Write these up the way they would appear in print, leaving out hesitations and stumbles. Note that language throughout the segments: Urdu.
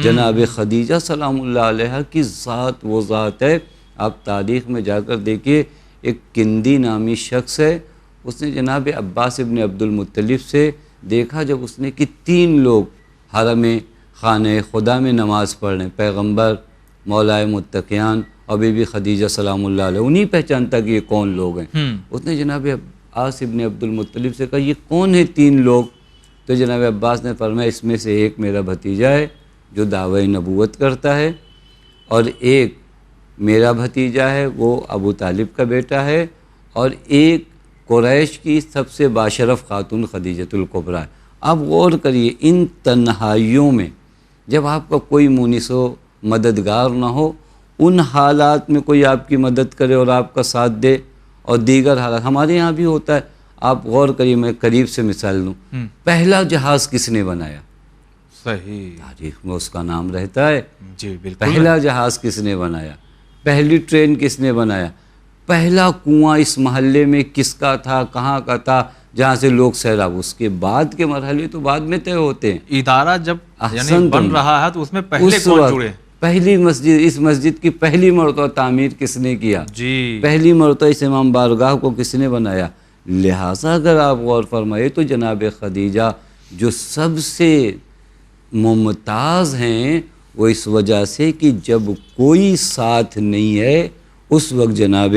جناب خدیجہ سلام اللہ علیہ کی ذات وہ ذات ہے. آپ تاریخ میں جا کر دیکھیے، ایک کندی نامی شخص ہے، اس نے جناب عباس ابن عبد المطلب سے دیکھا جب اس نے کہ 3 لوگ حرم خانہ خدا میں نماز پڑھ رہے ہیں، پیغمبر، مولائے متقیان اور بی بی خدیجہ سلام اللہ علیہ. انہیں پہچانتا کہ یہ کون لوگ ہیں. اس نے جناب عباس ابن عبد المطلب سے کہا یہ کون ہے 3 لوگ؟ تو جناب عباس نے فرمایا اس میں سے ایک میرا بھتیجا ہے جو دعوی نبوت کرتا ہے، اور ایک میرا بھتیجا ہے وہ ابو طالب کا بیٹا ہے، اور ایک قریش کی سب سے باشرف خاتون خدیجۃ الکبریٰ ہے. آپ غور کریے، ان تنہائیوں میں جب آپ کا کوئی مونس و مددگار نہ ہو، ان حالات میں کوئی آپ کی مدد کرے اور آپ کا ساتھ دے، اور دیگر حالات ہمارے یہاں بھی ہوتا ہے. آپ غور کریے، میں قریب سے مثال لوں، پہلا جہاز کس نے بنایا؟ صحیح، تاریخ میں اس کا نام رہتا ہے. جی بالکل. پہلا جہاز کس نے بنایا؟ پہلی ٹرین کس نے بنایا؟ پہلا کنواں اس محلے میں کس کا تھا، کہاں کا تھا جہاں سے لوگ سیراب؟ اس کے بعد کے مرحلے تو بعد میں طے ہوتے ہیں. ادارہ جب یعنی بن رہا ہے تو اس میں پہلے کون جڑے؟ پہلی مسجد، اس مسجد کی پہلی مرتبہ تعمیر کس نے کیا؟ جی، پہلی مرتبہ اس امام بارگاہ کو کس نے بنایا؟ لہٰذا اگر آپ غور فرمائے تو جناب خدیجہ جو سب سے ممتاز ہیں وہ اس وجہ سے کہ جب کوئی ساتھ نہیں ہے اس وقت جناب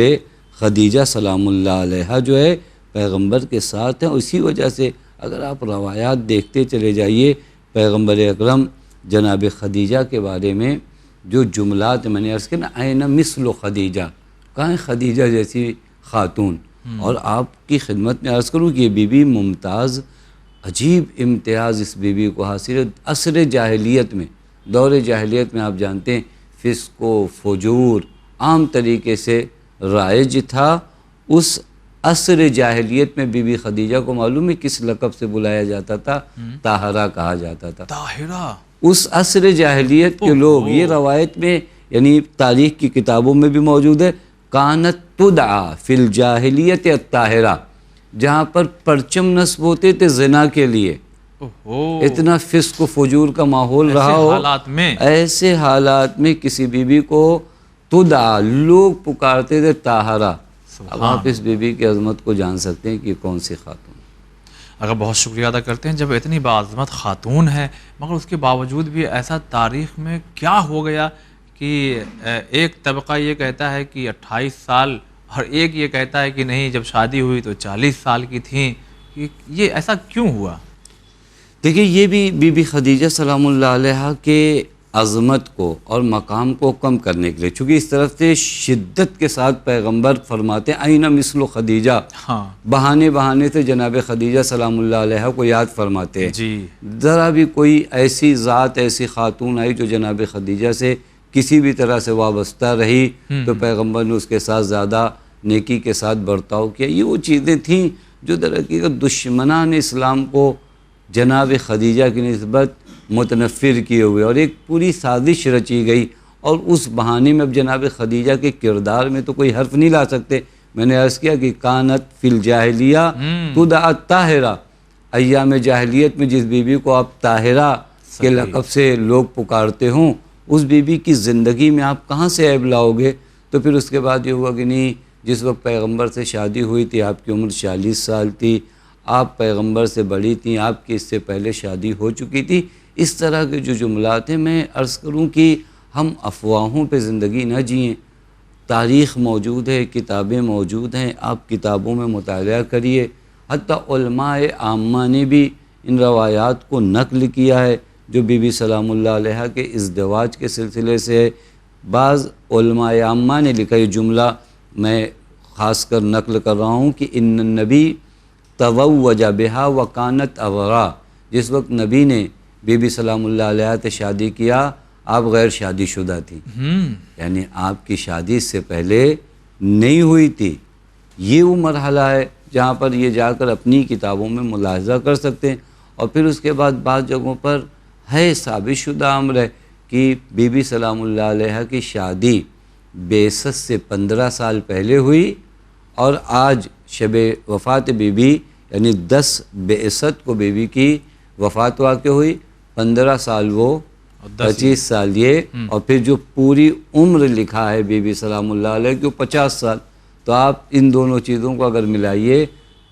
خدیجہ سلام اللہ علیہ جو ہے پیغمبر کے ساتھ ہیں. اسی وجہ سے اگر آپ روایات دیکھتے چلے جائیے، پیغمبر اکرم جناب خدیجہ کے بارے میں جو جملات میں نے عرض کیا نا، عین مثل خدیجہ، کہاں خدیجہ جیسی خاتون. اور آپ کی خدمت میں عرض کروں کہ یہ بی بی ممتاز، عجیب امتیاز اس بی بی کو حاصل ہے. عصر جاہلیت میں، دور جاہلیت میں آپ جانتے ہیں فسق و فجور عام طریقے سے رائج تھا. اس عصر جاہلیت میں بی بی خدیجہ کو معلوم ہے کس لقب سے بلایا جاتا تھا؟ طاہرہ کہا جاتا تھا. طاہرہ، اس عصر جاہلیت کے لوگ، یہ روایت میں یعنی تاریخ کی کتابوں میں بھی موجود ہے، کانت تدعا فی الجاہلیت الطاہرہ، جہاں پر پرچم نصب ہوتے تھے زنا کے لیے. اتنا فسق و فجور کا ماحول رہا ہو، ایسے حالات میں کسی بی بی کو تدعا، لوگ پکارتے تھے طاہرہ. اب آپ اس بی بی کی عظمت کو جان سکتے ہیں کہ کون سی خاتون. اگر بہت شکریہ ادا کرتے ہیں، جب اتنی باعظمت خاتون ہے مگر اس کے باوجود بھی ایسا تاریخ میں کیا ہو گیا کہ ایک طبقہ یہ کہتا ہے کہ 28 سال اور ایک یہ کہتا ہے کہ نہیں جب شادی ہوئی تو 40 سال کی تھیں. یہ ایسا کیوں ہوا؟ دیکھیے، یہ بھی بی بی خدیجہ سلام اللہ علیہ کے عظمت کو اور مقام کو کم کرنے کے لیے، چونکہ اس طرف سے شدت کے ساتھ پیغمبر فرماتے ہیں عین مثل خدیجہ، بہانے بہانے سے جناب خدیجہ سلام اللہ علیہ کو یاد فرماتے ہیں. جی، ذرا بھی کوئی ایسی ذات، ایسی خاتون آئی جو جناب خدیجہ سے کسی بھی طرح سے وابستہ رہی تو پیغمبر نے اس کے ساتھ زیادہ نیکی کے ساتھ برتاؤ کیا. یہ وہ چیزیں تھیں جو در حقیقت دشمنان اسلام کو جناب خدیجہ کی نسبت متنفر کیے ہوئے، اور ایک پوری سازش رچی گئی. اور اس بہانے میں اب جناب خدیجہ کے کردار میں تو کوئی حرف نہیں لا سکتے. میں نے عرض کیا کہ کانت فی الجاہلیہ تدعا طاہرہ، ایام جاہلیت میں جس بی بی کو آپ طاہرہ کے لقب سے لوگ پکارتے ہوں، اس بی بی کی زندگی میں آپ کہاں سے عیب لاؤ گے؟ تو پھر اس کے بعد یہ ہوا کہ نہیں، جس وقت پیغمبر سے شادی ہوئی تھی آپ کی عمر 40 سال تھی، آپ پیغمبر سے بڑی تھیں، آپ کی اس سے پہلے شادی ہو چکی تھی. اس طرح کے جو جملات ہیں، میں عرض کروں کہ ہم افواہوں پہ زندگی نہ جئیں. تاریخ موجود ہے، کتابیں موجود ہیں، آپ کتابوں میں مطالعہ کریے. حتیٰ علماء عامہ نے بھی ان روایات کو نقل کیا ہے جو بی بی سلام اللہ علیہ کے ازدواج کے سلسلے سے ہے. بعض علماء عامہ نے لکھا، یہ جملہ میں خاص کر نقل کر رہا ہوں کہ ان النبی تزوج بہا وکانت اورا، جس وقت نبی نے بی بی سلام اللہ علیہ سے شادی کیا آپ غیر شادی شدہ تھی، یعنی آپ کی شادی اس سے پہلے نہیں ہوئی تھی. یہ وہ مرحلہ ہے جہاں پر یہ جا کر اپنی کتابوں میں ملاحظہ کر سکتے ہیں. اور پھر اس کے بعد بعض جگہوں پر ہے ثابت شدہ امر ہے کہ بی بی سلام اللہ علیہ کی شادی بعثت سے 15 سال پہلے ہوئی، اور آج شب وفات بی بی یعنی 10 بعثت کو بی بی کی وفات واقع ہوئی، 15 سال وہ 25 سال یہ، اور پھر جو پوری عمر لکھا ہے بی بی سلام اللہ علیہ کی وہ 50 سال. تو آپ ان دونوں چیزوں کو اگر ملائیے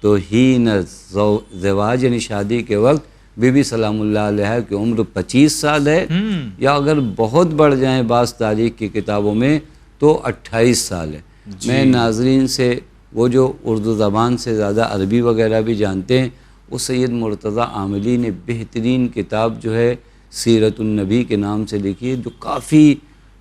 تو ہین زواج یعنی شادی کے وقت بی بی سلام اللہ علیہ کی عمر 25 سال ہے، یا اگر بہت بڑھ جائیں بعض تاریخ کی کتابوں میں تو 28 سال ہے. میں ناظرین سے وہ جو اردو زبان سے زیادہ عربی وغیرہ بھی جانتے ہیں، وہ سید مرتضیٰ عاملی نے بہترین کتاب جو ہے سیرت النبی کے نام سے لکھی ہے، جو کافی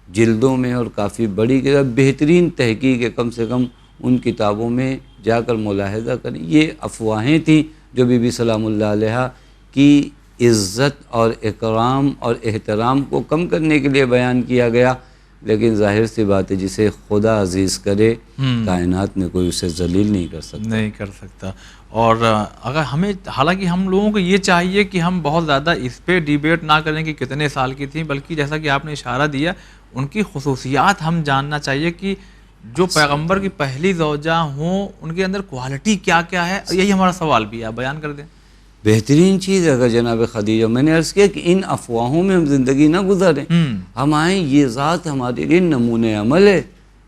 جلدوں میں اور کافی بڑی کتاب، بہترین تحقیق ہے. کم سے کم ان کتابوں میں جا کر ملاحظہ کریں. یہ افواہیں تھیں جو بی بی سلام اللہ علیہ کی عزت اور اکرام اور احترام کو کم کرنے کے لیے بیان کیا گیا، لیکن ظاہر سی بات ہے جسے خدا عزیز کرے کائنات میں کوئی اسے ذلیل نہیں کر سکتا. اور اگر ہمیں، حالانکہ ہم لوگوں کو یہ چاہیے کہ ہم بہت زیادہ اس پہ ڈیبیٹ نہ کریں کہ کتنے سال کی تھیں، بلکہ جیسا کہ آپ نے اشارہ دیا ان کی خصوصیات ہم جاننا چاہیے کہ جو پیغمبر کی پہلی زوجہ ہوں ان کے اندر کوالٹی کیا کیا ہے. یہی ہمارا سوال بھی ہے، آپ بیان کر دیں. بہترین چیز ہے اگر جناب خدیجہ، میں نے عرض کیا کہ ان افواہوں میں ہم زندگی نہ گزاریں. ہم آئیں، یہ ذات ہمارے لیے نمونۂ عمل ہے،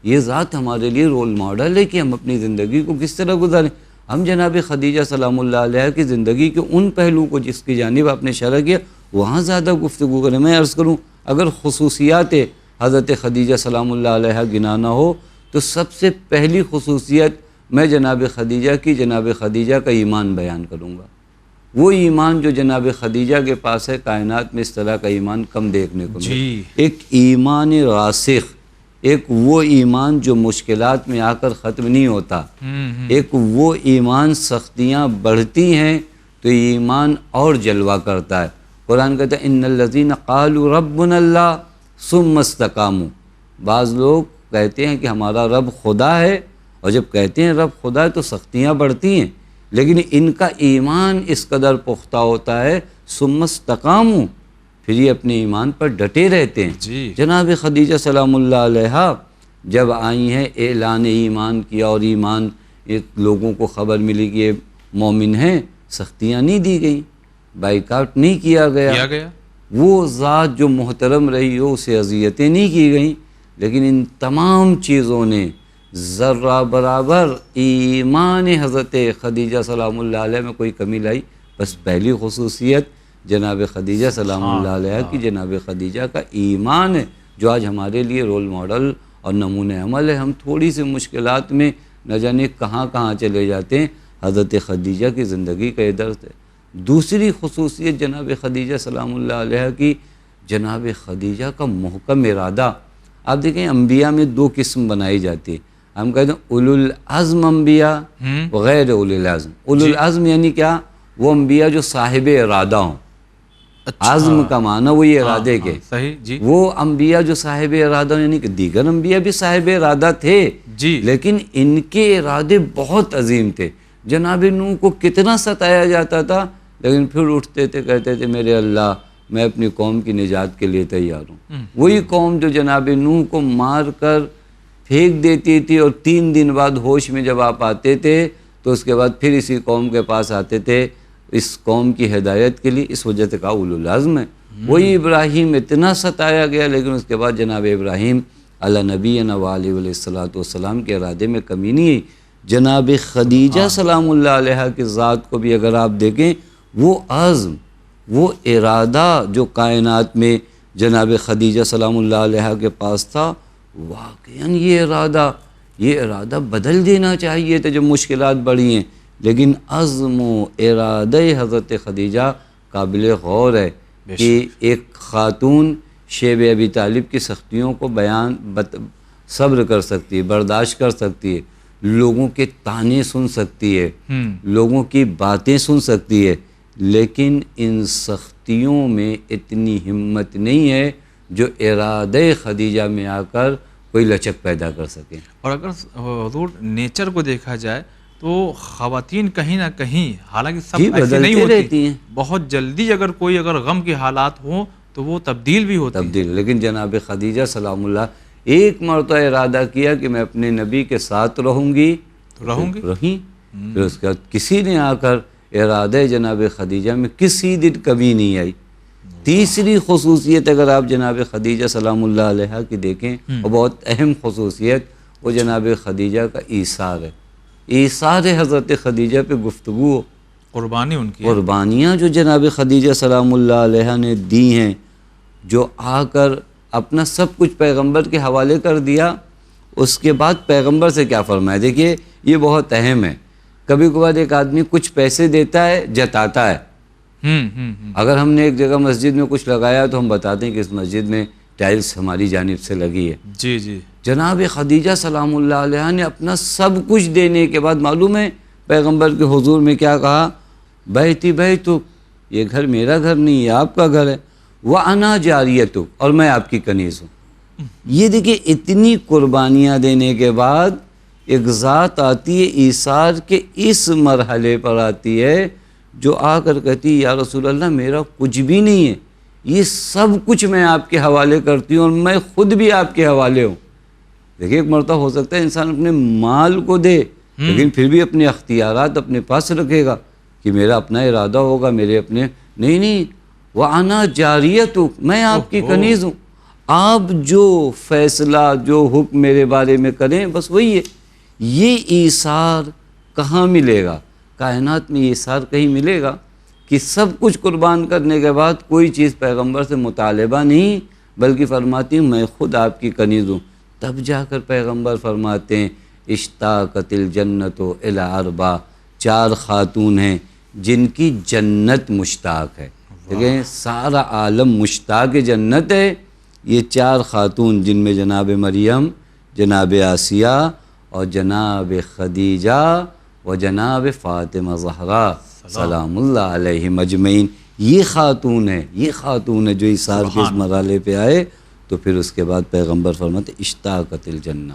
یہ ذات ہمارے لیے رول ماڈل ہے کہ ہم اپنی زندگی کو کس طرح گزاریں. ہم جناب خدیجہ سلام اللہ علیہ کی زندگی کے ان پہلو کو جس کی جانب آپ نے اشارہ کیا وہاں زیادہ گفتگو کریں. میں عرض کروں اگر خصوصیات حضرت خدیجہ سلام اللہ علیہ گنانا ہو تو سب سے پہلی خصوصیت میں جناب خدیجہ کا ایمان بیان کروں گا. وہ ایمان جو جناب خدیجہ کے پاس ہے، کائنات میں اس طرح کا ایمان کم دیکھنے کو ملے. ایک ایمان راسخ، ایک وہ ایمان جو مشکلات میں آ کر ختم نہیں ہوتا، ایک وہ ایمان سختیاں بڑھتی ہیں تو ایمان اور جلوہ کرتا ہے. قرآن کہتا ہے ان الذین قالوا ربنا اللہ ثم استقاموا. بعض لوگ کہتے ہیں کہ ہمارا رب خدا ہے، اور جب کہتے ہیں رب خدا ہے تو سختیاں بڑھتی ہیں، لیکن ان کا ایمان اس قدر پختہ ہوتا ہے ثم استقاموا، پھر یہ اپنے ایمان پر ڈٹے رہتے ہیں. جناب خدیجہ سلام اللہ علیہ جب آئی ہیں، اعلان ایمان کیا اور ایمان لوگوں کو خبر ملی کہ یہ مومن ہیں، سختیاں نہیں دی گئیں، بائیکاٹ نہیں کیا گیا. وہ ذات جو محترم رہی ہو اسے اذیتیں نہیں کی گئیں، لیکن ان تمام چیزوں نے ذرہ برابر ایمان حضرت خدیجہ سلام اللہ علیہ میں کوئی کمی لائی. بس پہلی خصوصیت جناب خدیجہ سلام اللہ علیہ کی جناب خدیجہ کا ایمان ہے جو آج ہمارے لیے رول ماڈل اور نمونۂ عمل ہے. ہم تھوڑی سی مشکلات میں نہ جانے کہاں چلے جاتے ہیں، حضرت خدیجہ کی زندگی کا یہ درس ہے. دوسری خصوصیت جناب خدیجہ سلام اللہ علیہ کی، جناب خدیجہ کا محکم ارادہ. آپ دیکھیں انبیاء میں دو قسم بنائی جاتی ہے. ہم کہتے ہیں اولو العزم انبیاء وغیر اولو العزم. اولو العزم یعنی کیا؟ وہ انبیاء جو صاحب ارادہ ہوں. عزم کا معنی وہی ارادے کے. وہ انبیاء جو صاحب ارادہ ہوں، یعنی کہ دیگر انبیاء بھی صاحب ارادہ تھے، لیکن ان کے ارادے بہت عظیم تھے. جناب نوح کو کتنا ستایا جاتا تھا، لیکن پھر اٹھتے تھے، کہتے تھے میرے اللہ میں اپنی قوم کی نجات کے لیے تیار ہوں. وہی قوم جو جناب نوح کو مار کر پھینک دیتی تھی اور 3 دن بعد ہوش میں جب آپ آتے تھے تو اس کے بعد پھر اسی قوم کے پاس آتے تھے اس قوم کی ہدایت کے لیے. اس وجہ سے کہا اولو العزم ہے. وہی ابراہیم اتنا ستایا گیا، لیکن اس کے بعد جناب ابراہیم علی نبینا و علیہ الصلوۃ والسلام کے ارادے میں کمی نہیں ہے. جناب خدیجہ سلام اللہ علیہ کی ذات کو بھی اگر آپ دیکھیں، وہ عزم، وہ ارادہ جو کائنات میں جناب خدیجہ سلام اللہ علیہ کے پاس تھا، واقعاً یہ ارادہ بدل دینا چاہیے تھا جب مشکلات بڑھی ہیں. لیکن عزم و ارادہ حضرت خدیجہ قابل غور ہے کہ ایک خاتون شیب ابی طالب کی سختیوں کو صبر کر سکتی ہے، برداشت کر سکتی ہے، لوگوں کے تانے سن سکتی ہے، لوگوں کی باتیں سن سکتی ہے، لیکن ان سختیوں میں اتنی ہمت نہیں ہے جو ارادہ خدیجہ میں آ کر کوئی لچک پیدا کر سکے. اور اگر حضور نیچر کو دیکھا جائے تو خواتین کہیں نہ کہیں، حالانکہ سب ایسی نہیں ہوتی ہیں، بہت جلدی اگر کوئی غم کے حالات ہوں تو وہ تبدیل بھی ہوتی ہیں. لیکن جناب خدیجہ سلام اللہ ایک مرتبہ ارادہ کیا کہ میں اپنے نبی کے ساتھ رہوں گی، رہیں. پھر اس کے بعد کسی نے آ کر ارادہ جناب خدیجہ میں کسی دن کمی نہیں آئی. تیسری خصوصیت اگر آپ جناب خدیجہ سلام اللہ علیہ کی دیکھیں، اور بہت اہم خصوصیت، وہ جناب خدیجہ کا ایثار ہے. ایثار حضرت خدیجہ پہ گفتگو ہو. قربانی ان کی ہے. قربانیاں جو جناب خدیجہ سلام اللہ علیہ نے دی ہیں، جو آ کر اپنا سب کچھ پیغمبر کے حوالے کر دیا، اس کے بعد پیغمبر سے کیا فرمایا. دیکھیے یہ بہت اہم ہے. کبھی کبھار ایک آدمی کچھ پیسے دیتا ہے، جتاتا ہے. اگر ہم نے ایک جگہ مسجد میں کچھ لگایا تو ہم بتاتے ہیں کہ اس مسجد میں ٹائلز ہماری جانب سے لگی ہے. جی جی. جناب خدیجہ سلام اللہ علیہ نے اپنا سب کچھ دینے کے بعد معلوم ہے پیغمبر کے حضور میں کیا کہا، بیتی بیتک، یہ گھر میرا گھر نہیں، یہ آپ کا گھر ہے، وَأَنَا جَارِيَتُک، اور میں آپ کی کنیز ہوں. یہ دیکھیں اتنی قربانیاں دینے کے بعد ایک ذات آتی ہے ایثار کے اس مرحلے پر آتی ہے، جو آ کر کہتی ہے یا رسول اللہ میرا کچھ بھی نہیں ہے، یہ سب کچھ میں آپ کے حوالے کرتی ہوں اور میں خود بھی آپ کے حوالے ہوں. دیکھیں ایک مرتبہ ہو سکتا ہے انسان اپنے مال کو دے لیکن پھر بھی اپنے اختیارات اپنے پاس رکھے گا کہ میرا اپنا ارادہ ہوگا، میرے اپنے نہیں. وَأَنَا جَارِيَتُک، میں آپ کی کنیز ہوں، آپ جو فیصلہ جو حکم میرے بارے میں کریں بس وہی ہے. یہ ایثار کہاں ملے گا؟ کائنات میں یہ ایثار کہیں ملے گا کہ سب کچھ قربان کرنے کے بعد کوئی چیز پیغمبر سے مطالبہ نہیں، بلکہ فرماتی ہوں میں خود آپ کی کنیز ہوں. تب جا کر پیغمبر فرماتے ہیں اشتاقت الجنت الی اربع، 4 خاتون ہیں جن کی جنت مشتاق ہے. دیکھیں سارا عالم مشتاق جنت ہے. یہ 4 خاتون جن میں جناب مریم، جناب آسیہ اور جناب خدیجہ و جناب فاطمہ زہرا سلام اللہ علیہ مجمعین، یہ خاتون ہے جو ایثار کے اس مرحلے پہ آئے. تو پھر اس کے بعد پیغمبر فرماتے اشتاقت الجنہ،